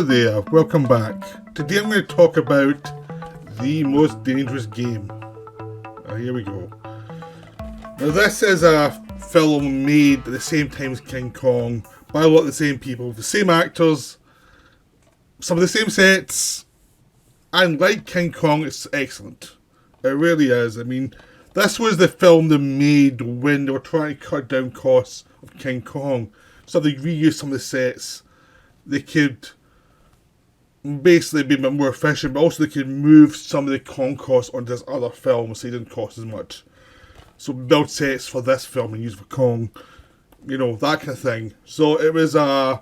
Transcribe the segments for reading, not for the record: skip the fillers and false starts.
there, welcome back. Today I'm going to talk about The Most Dangerous Game. Here we go. Now this is a film made at the same time as King Kong by a lot of the same people, the same actors, some of the same sets, and like King Kong, it's excellent. It really is. I mean, this was the film they made when they were trying to cut down costs of King Kong. So they reused some of the sets. They could basically be a bit more efficient, but also they could move some of the Kong costs onto this other film so it didn't cost as much. So build sets for this film and use for Kong, you know, that kind of thing. So it was a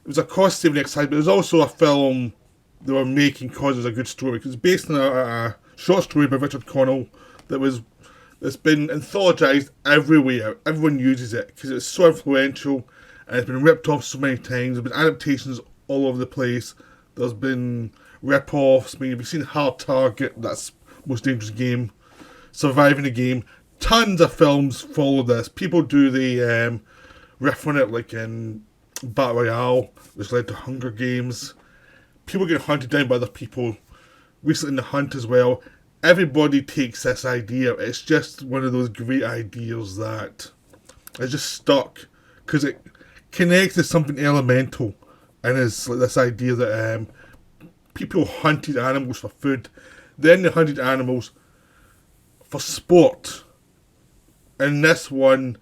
cost-saving exercise, but it was also a film they were making because it was a good story. Because it's based on a short story by Richard Connell that's been anthologized everywhere. Everyone uses it because it's so influential and it's been ripped off so many times. There's been adaptations all over the place. There's been rip-offs. I mean, you've seen Hard Target, that's Most Dangerous Game, Surviving the Game. Tons of films follow this. People do the riff on it, like in Battle Royale, which led to Hunger Games. People get hunted down by other people. Recently in The Hunt as well. Everybody takes this idea. It's just one of those great ideas that is just stuck because it connects to something elemental, and it's like this idea that people hunted animals for food, then they hunted animals for sport. And this one,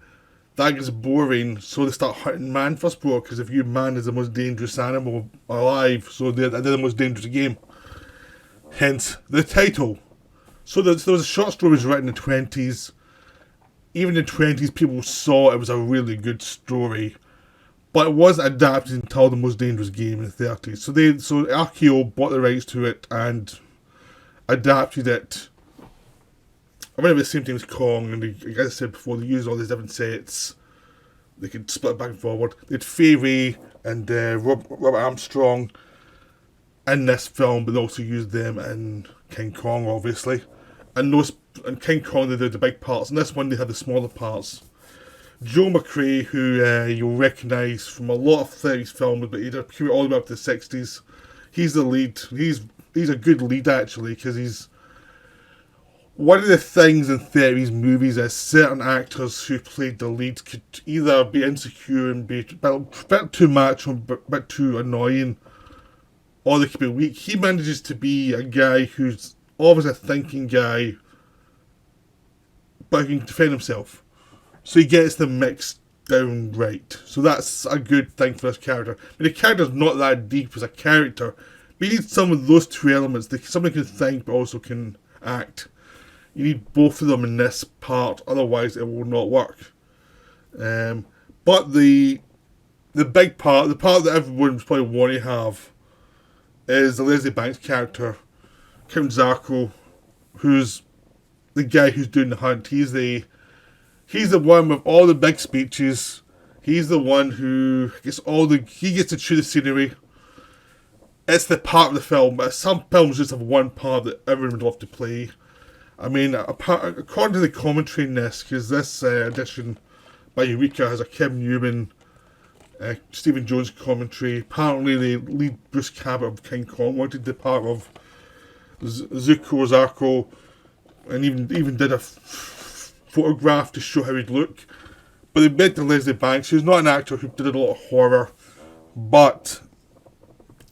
that gets boring, so they start hunting man for sport, because if you man is the most dangerous animal alive, so they're the most dangerous game. Hence the title. So there was a short story was written in the 20s. Even in the 20s, people saw it was a really good story. But it wasn't adapted until The Most Dangerous Game in the 30s. So RKO bought the rights to it and adapted it. I remember the same thing as Kong, and like I said before, they used all these different sets. They could split back and forward. They had Fay Wray and Robert Armstrong in this film, but they also used them in King Kong, obviously. And King Kong, they did the big parts. In this one, they had the smaller parts. Joe McCrea, who you'll recognise from a lot of 30s films, but he did all the way up to the 60s. He's the lead. He's a good lead, actually, because he's... One of the things in 30s movies is certain actors who played the lead could either be insecure and be a bit too macho, a bit too annoying, or they could be weak. He manages to be a guy who's always a thinking guy, but he can defend himself. So he gets the mix down right. So that's a good thing for this character. I mean, the character's not that deep as a character, but you need some of those two elements. Somebody can think, but also can act. You need both of them in this part, otherwise it will not work. But the big part, the part that everyone's probably want to have, is the Leslie Banks character, Count Zarko, who's the guy who's doing the hunt. He's the one with all the big speeches. He's the one who gets he gets to chew the scenery. It's the part of the film, but some films just have one part that everyone would love to play. I mean, according to the commentary in this, because this edition by Eureka has a Kim Newman, Stephen Jones commentary. Apparently, the lead Bruce Cabot of King Kong wanted the part of Zuko Zarko, and even did a photograph to show how he'd look. But they met to Leslie Banks, who's not an actor who did a lot of horror, but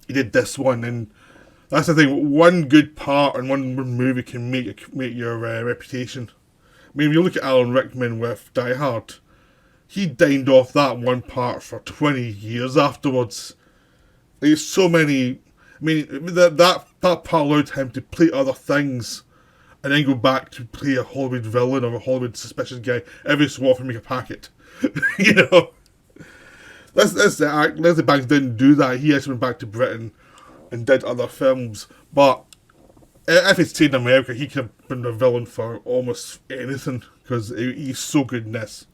he did this one, and that's the thing. One good part and one movie can make your reputation. I mean, if you look at Alan Rickman with Die Hard, he dined off that one part for 20 years afterwards. There's so many. I mean, that part allowed him to play other things, and then go back to play a Hollywood villain or a Hollywood suspicious guy every so often, make a packet. You know, that's the act. Leslie Banks didn't do that. He actually went back to Britain and did other films, but if he stayed in America, he could have been a villain for almost anything, because he's so good in this,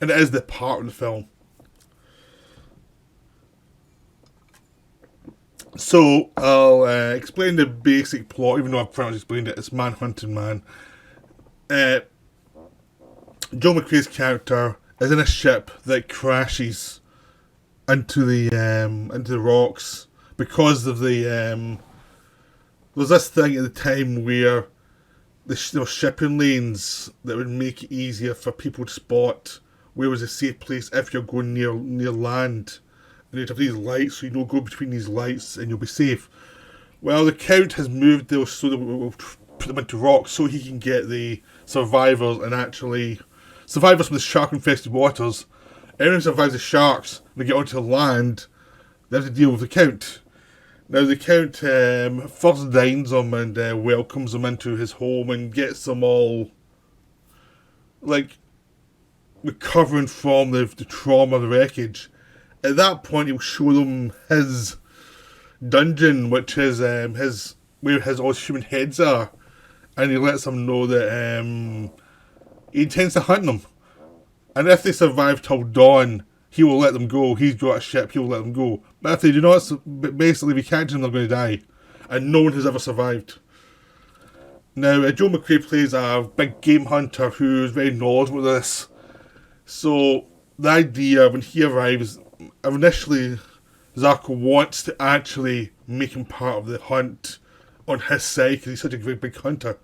and it is the part of the film. So I'll explain the basic plot, even though I've pretty much explained it. It's Manhunt and Man. Joe McCrea's character is in a ship that crashes into the rocks. because of the there was this thing at the time where there were shipping lanes that would make it easier for people to spot where was a safe place if you're going near land. And you'd have these lights, so you know, go between these lights and you'll be safe. Well, the Count has moved those so that we'll put them into rocks so he can get the survivors and actually survivors from the shark-infested waters. Anyone who survives the sharks and they get onto land, they have to deal with the Count. Now, the Count first dines them and welcomes them into his home and gets them all, like, recovering from the trauma of the wreckage. At that point, he'll show them his dungeon, which is where all his human heads are, and he lets them know that he intends to hunt them. And if they survive till dawn, he will let them go. He's got a ship, he will let them go. But if they do not, basically, if he catches them, they're going to die. And no one has ever survived. Now, Joe McCrea plays a big game hunter who's very knowledgeable of this. So, the idea, when he arrives, initially, Zarko wants to actually make him part of the hunt on his side, because he's such a great big hunter.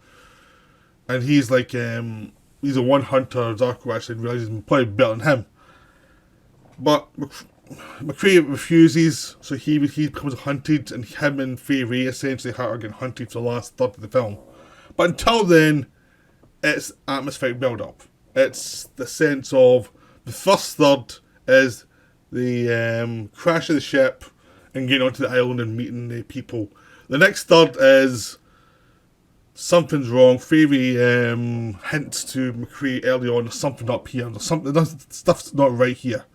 And he's like, he's the one hunter Zarko actually realises is probably better than him. But McCrea refuses, so he becomes hunted, and him and Fay Ray essentially are getting hunted for the last third of the film. But until then, it's atmospheric build-up. It's the sense of the first third is the crash of the ship and getting onto the island and meeting the people. The next third is something's wrong. Fay Ray hints to McCrea early on, there's something up here. Stuff's not right here.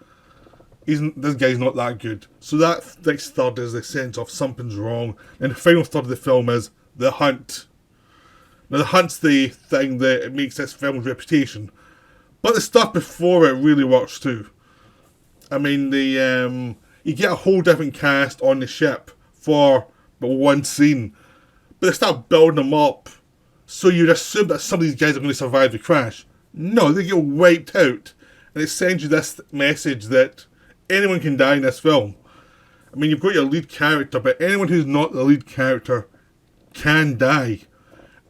This guy's not that good. So that next third is the sense of something's wrong. And the final third of the film is the hunt. Now, the hunt's the thing that makes this film's reputation. But the stuff before it really works too. I mean, you get a whole different cast on the ship for but one scene. But they start building them up. So you'd assume that some of these guys are going to survive the crash. No, they get wiped out. And it sends you this message that anyone can die in this film. I mean, you've got your lead character, but anyone who's not the lead character can die.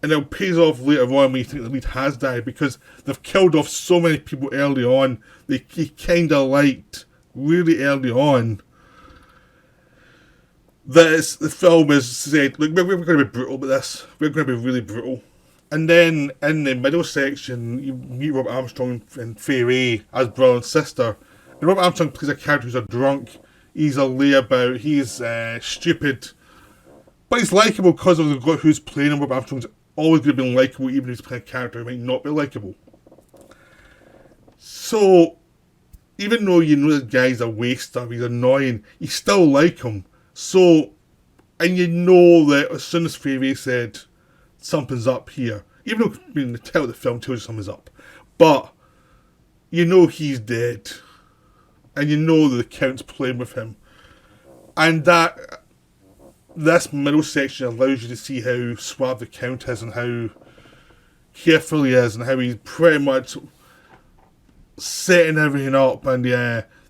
And it pays off later on when you think the lead has died, because they've killed off so many people early on that you kind of liked really early on. That the film is said, look, we're going to be brutal with this. We're going to be really brutal. And then in the middle section, you meet Robert Armstrong and Fay Ray as brother and sister. And Robert Armstrong plays a character who's a drunk. He's a layabout. He's stupid. But he's likeable because of who's playing him. Robert Armstrong's always going to be likeable, even if he's playing a character who might not be likeable. So, even though you know this guy's a waster, he's annoying, you still like him. So, and you know that as soon as Fay Ray said, something's up here, even though the title of the film tells you something's up, but you know he's dead. And you know that the Count's playing with him. And this middle section allows you to see how suave the Count is and how careful he is and how he's pretty much setting everything up. And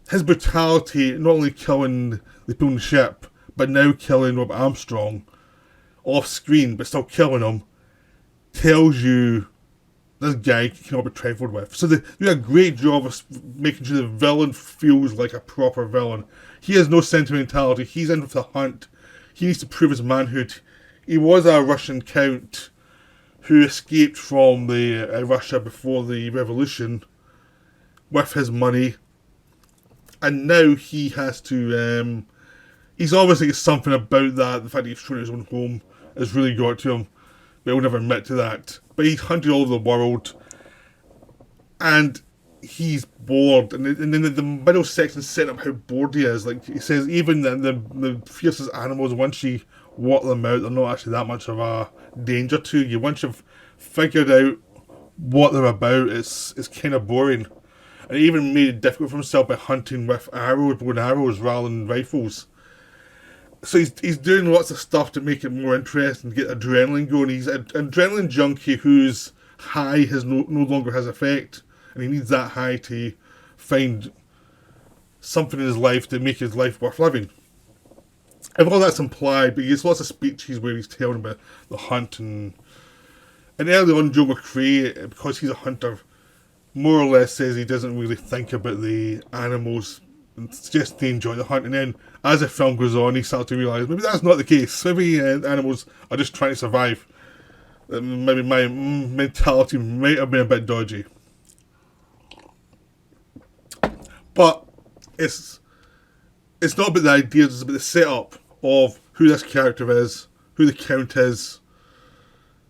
his brutality, not only killing the people on the ship, but now killing Robert Armstrong off screen, but still killing him, tells you this guy cannot be trifled with. So they do a great job of making sure the villain feels like a proper villain. He has no sentimentality. He's in with the hunt. He needs to prove his manhood. He was a Russian count who escaped from Russia before the revolution with his money. And now he has to... he's obviously something about that. The fact that he's thrown his own home has really got to him. But he'll never admit to that. But he's hunted all over the world. And he's bored. And then the middle section set up how bored he is. Like he says, even the fiercest animals, once you walk them out, they're not actually that much of a danger to you. Once you've figured out what they're about, it's kind of boring. And he even made it difficult for himself by hunting with arrows, bow and arrows, rather than rifles. So he's doing lots of stuff to make it more interesting, get adrenaline going. He's an adrenaline junkie whose high no longer has effect, and he needs that high to find something in his life to make his life worth living. all that's implied, but he has lots of speeches where he's telling about the hunt, and early on Joe McCrea, because he's a hunter, more or less says he doesn't really think about the animals, it's just they enjoy the hunt. And then as the film goes on, he starts to realise maybe that's not the case. Maybe animals are just trying to survive. Maybe my mentality might have been a bit dodgy. But it's not about the ideas, it's about the setup of who this character is, who the Count is,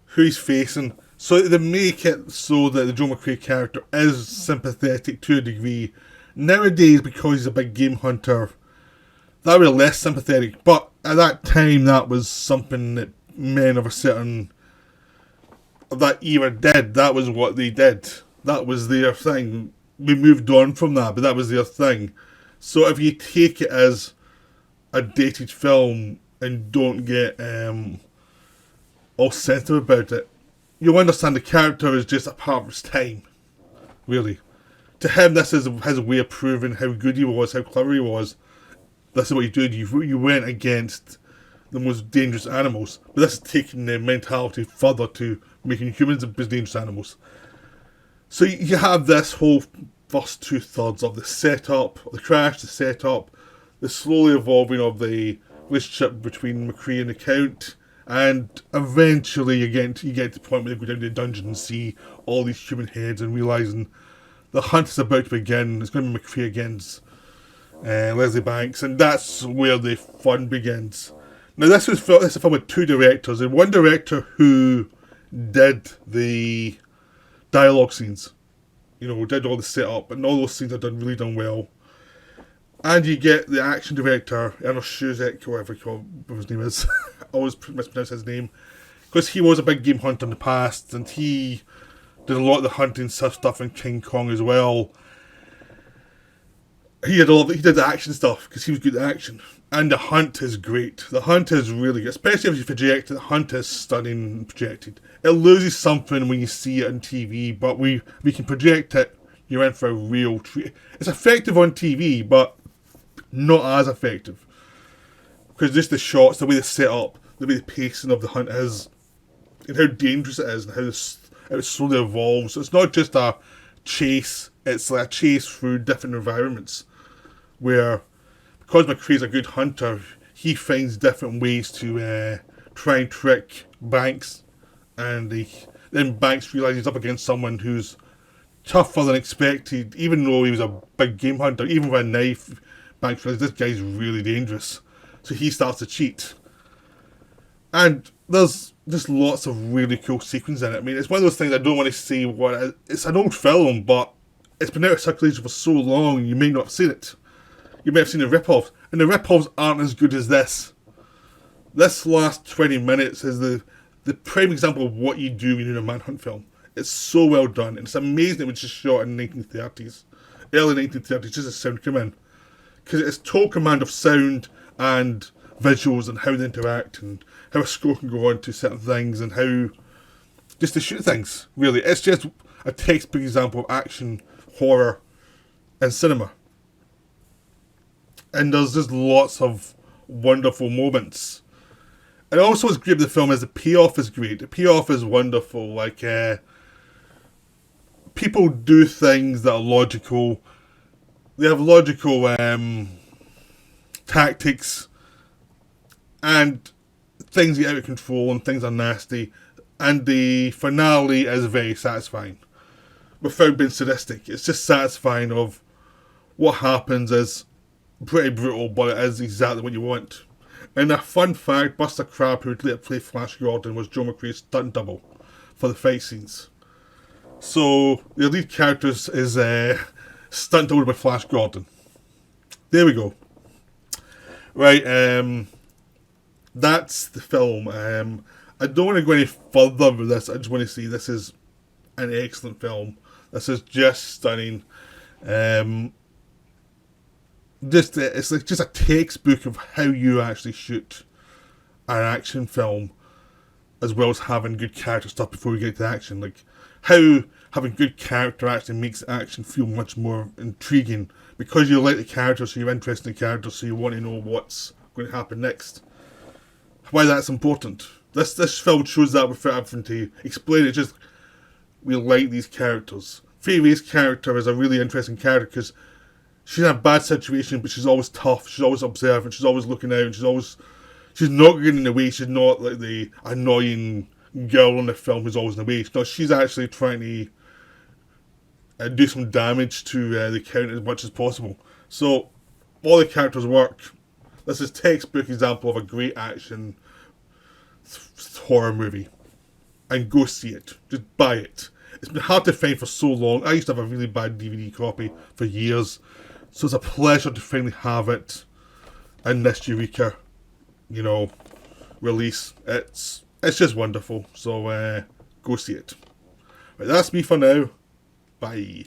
who he's facing. So they make it so that the Joe McCrea character is sympathetic to a degree. Nowadays, because he's a big game hunter, that would be less sympathetic. But at that time, that was something that men of a certain that era did. That was what they did. That was their thing. We moved on from that, but that was their thing. So if you take it as a dated film and don't get all sensitive about it, you'll understand the character is just a part of his time, really. To him, this is his way of proving how good he was, how clever he was. This is what you did. You went against the most dangerous animals. But this is taking the mentality further to making humans the most dangerous animals. So you have this whole first 2/3 of the setup, the crash, the setup, the slowly evolving of the relationship between McCrea and the Count, and eventually you get to the point where they go down to the dungeon and see all these human heads and realising the hunt is about to begin. It's going to be McCrea against Leslie Banks, and that's where the fun begins. Now this is a film with two directors, and one director who did the dialogue scenes, did all the setup, and all those scenes are really done well. And you get the action director, Ernest Shuzek, whatever his name is. I always mispronounce his name, because he was a big game hunter in the past, and he did a lot of the hunting stuff in King Kong as well. He did the action stuff because he was good at action, and the hunt is great. The hunt is really good, especially if you project it. The hunt is stunning projected. It loses something when you see it on TV, but we can project it. You're in for a real treat. It's effective on TV, but not as effective, because just the shots, the way they set up, the way the pacing of the hunt is, and how dangerous it is, and how it slowly evolves. So it's not just a chase; it's like a chase through different environments, where because McCrea's a good hunter, he finds different ways to try and trick Banks, and then Banks realises he's up against someone who's tougher than expected. Even though he was a big game hunter, even with a knife, Banks realises this guy's really dangerous, so he starts to cheat. And there's just lots of really cool sequences in it. I mean, it's one of those things I don't want to say what it's an old film, but it's been out of circulation for so long, you may not have seen it. You may have seen the rip-offs, and the rip-offs aren't as good as this. This last 20 minutes is the prime example of what you do when you're in a Manhunt film. It's so well done, and it's amazing it was just shot in the 1930s. Early 1930s, just as sound came in. Because it's total command of sound and visuals and how they interact and how a score can go on to certain things and how just to shoot things, really. It's just a textbook example of action, horror, and cinema. And there's just lots of wonderful moments. And also what's great about the film is the payoff is great. The payoff is wonderful. Like, people do things that are logical. They have logical tactics, and things get out of control and things are nasty, and the finale is very satisfying without being sadistic. It's just satisfying of what happens is pretty brutal, but it is exactly what you want. And a fun fact, Buster Crabbe, who later played Flash Gordon, was Joe McCrea's stunt double for the fight scenes. So the lead character is stunt double by Flash Gordon. There we go. Right, that's the film. I don't want to go any further with this. I just want to say this is an excellent film. This is just stunning. It's like just a textbook of how you actually shoot an action film, as well as having good character stuff before we get to action. Like how having good character actually makes action feel much more intriguing, because you like the character, so you're interested in the character, so you want to know what's going to happen next. Why that's important. This film shows that without having to explain it. Just, we like these characters. Fay Wray's character is a really interesting character because she's in a bad situation, but she's always tough. She's always observant. She's always looking out. She's not getting in the way. She's not like the annoying girl in the film who's always in the way. No, she's actually trying to do some damage to the count as much as possible. So all the characters work. This is a textbook example of a great action horror movie. And go see it. Just buy it. It's been hard to find for so long. I used to have a really bad DVD copy for years. So it's a pleasure to finally have it in this Eureka, release. It's just wonderful. So go see it. Right, that's me for now. Bye.